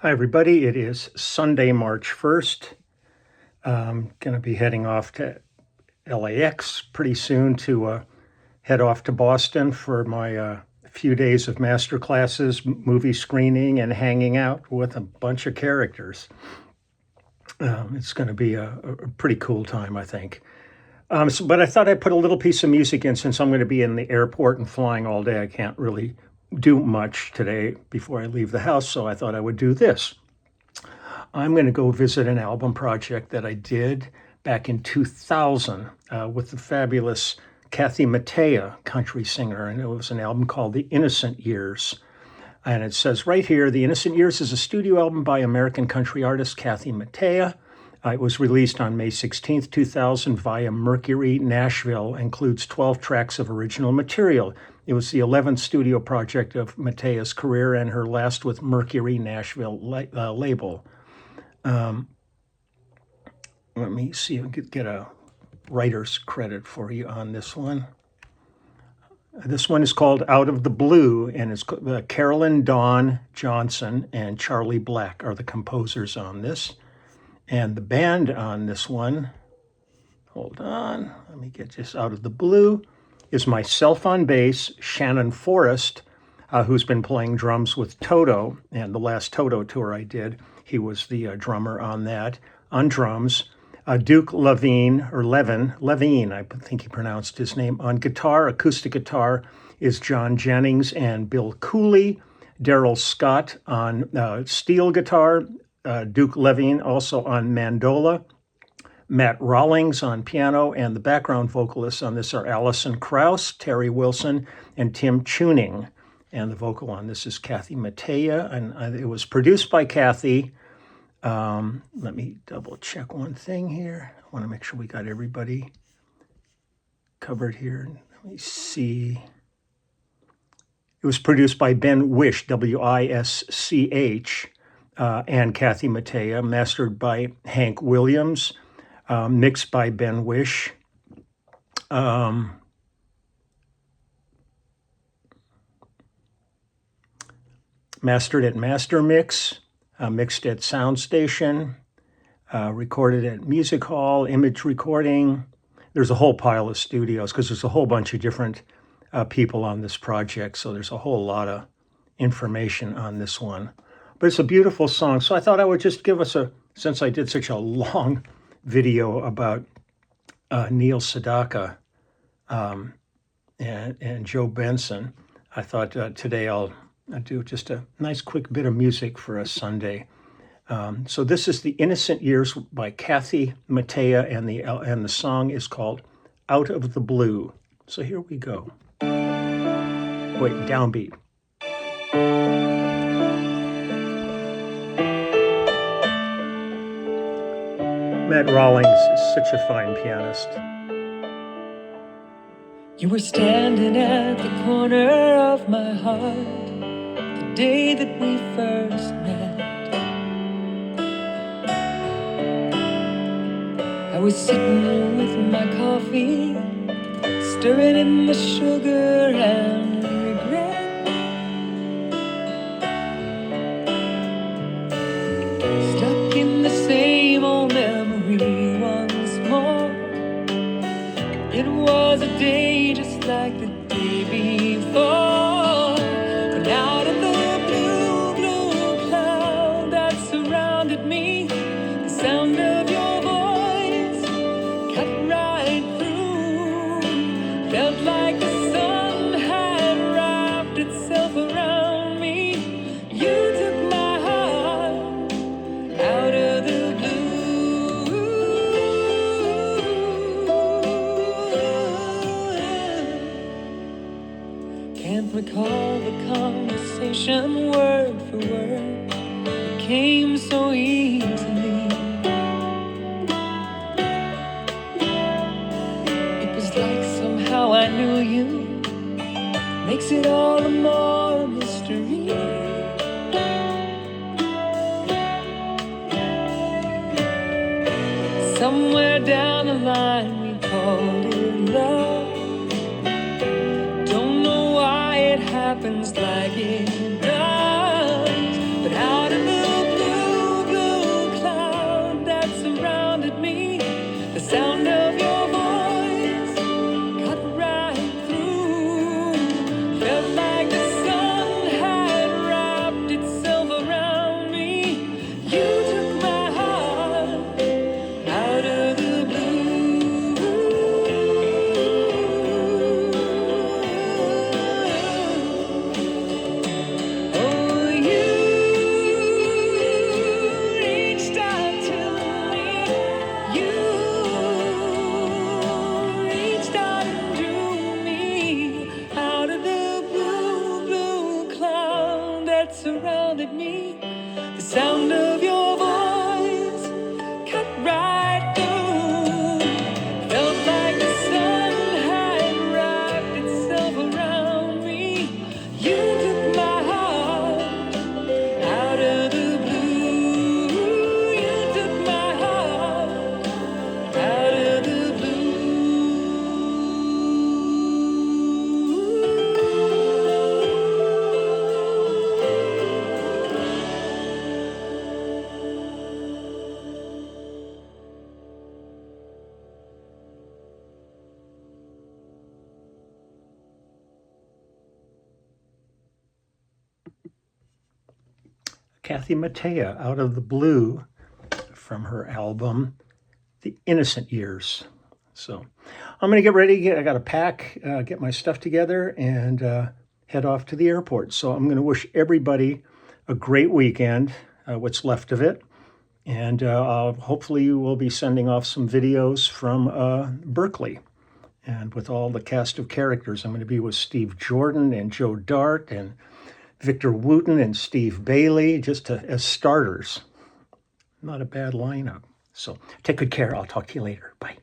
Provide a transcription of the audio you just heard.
Hi, everybody. It is Sunday, March 1st. I'm going to be heading off to LAX pretty soon to head off to Boston for my few days of master classes, movie screening, and hanging out with a bunch of characters. It's going to be a pretty cool time, I think. But I thought I'd put a little piece of music in since I'm going to be in the airport and flying all day. I can't really do much today before I leave the house, so I thought I would do this. I'm going to go visit an album project that I did back in 2000 with the fabulous Kathy Mattea, country singer, and it was an album called The Innocent Years. And it says right here, The Innocent Years is a studio album by American country artist Kathy Mattea. It was released on May 16th, 2000 via Mercury Nashville, includes 12 tracks of original material. It was the 11th studio project of Mattea's career and her last with Mercury Nashville label. Let me see if I could get a writer's credit for you on this one. This one is called Out of the Blue, and it's Carolyn Dawn Johnson and Charlie Black are the composers on this. And the band on this one, hold on, let me get this Out of the Blue, is myself on bass, Shannon Forrest, who's been playing drums with Toto, and the last Toto tour I did, he was the drummer on that, on drums. Duke Levine, I think he pronounced his name, on guitar. Acoustic guitar is John Jennings and Bill Cooley. Daryl Scott on steel guitar. Duke Levine also on mandola. Matt Rawlings on piano, and the background vocalists on this are Allison Krauss, Terry Wilson, and Tim Tuning. And the vocal on this is Kathy Mattea, and it was produced by Kathy. Let me double check one thing here. I want to make sure we got everybody covered here. Let me see. It was produced by Ben Wish, W-I-S-C-H, and Kathy Mattea, mastered by Hank Williams, mixed by Ben Wish. Mastered at Master Mix. Mixed at Soundstation, recorded at Music Hall, Image Recording. There's a whole pile of studios because there's a whole bunch of different people on this project, so there's a whole lot of information on this one. But it's a beautiful song, so I thought I would just give us since I did such a long video about Neil Sedaka and Joe Benson, I thought today I'll do just a nice quick bit of music for a Sunday. So this is The Innocent Years by Kathy Mattea, and the song is called Out of the Blue. So here we go. Wait, downbeat. Matt Rawlings is such a fine pianist. You were standing at the corner of my heart the day that we first met. I was sitting with my coffee, stirring in the sugar and regret. Stuck in the same old memory once more. It was a day just like the day before, but out of the blue, blue cloud that surrounded me, the sound of your voice cut right through. Felt like the sun had wrapped itself around me. You took my heart out of the blue. Can't recall the conversation word for word. It came so easily. It was like somehow I knew you. Makes it all the more mystery. Somewhere down the line we called it love. Don't know why it happens like it does, but out of the The sound of your voice cut right through. Felt like the sun had wrapped itself around me. You took my heart out of the blue. You took my heart out of the blue. Kathy Mattea, Out of the Blue, from her album, The Innocent Years. So I'm going to get ready. I got to pack, get my stuff together, and head off to the airport. So I'm going to wish everybody a great weekend, what's left of it. And hopefully you will be sending off some videos from Berkeley. And with all the cast of characters, I'm going to be with Steve Jordan and Joe Dart and Victor Wooten and Steve Bailey, just as starters. Not a bad lineup. So take good care. I'll talk to you later. Bye.